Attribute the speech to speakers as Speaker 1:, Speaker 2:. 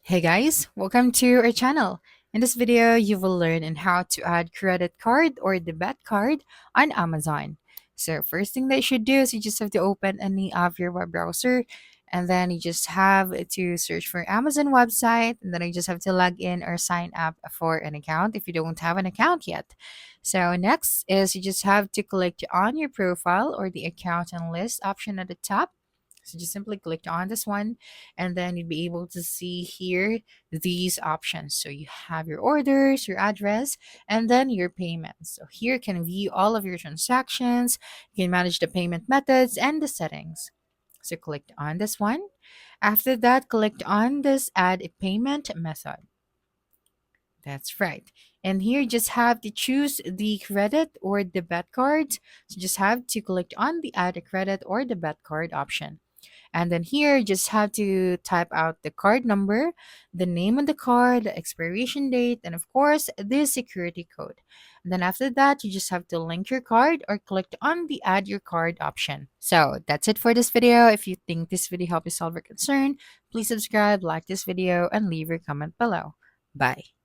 Speaker 1: Hey guys, welcome to our channel. In this video, you will learn on how to add credit card or debit card on Amazon. So first thing that you should do is you just have to open any of your web browser and then you just have to search for Amazon website and then you just have to log in or sign up for an account if you don't have an account yet. So next is you just have to click on your profile or the account and list option at the top. So just simply click on this one and then you'd be able to see here these options. So you have your orders, your address, and then your payments. So here you can view all of your transactions, you can manage the payment methods and the settings. So click on this one. After that, click on this add a payment method. That's right. And here you just have to choose the credit or debit card. So just have to click on the add a credit or debit card option. And then here, you just have to type out the card number, the name on the card, the expiration date, and of course, the security code. And then after that, you just have to link your card or click on the add your card option. So that's it for this video. If you think this video helped you solve your concern, please subscribe, like this video, and leave your comment below. Bye.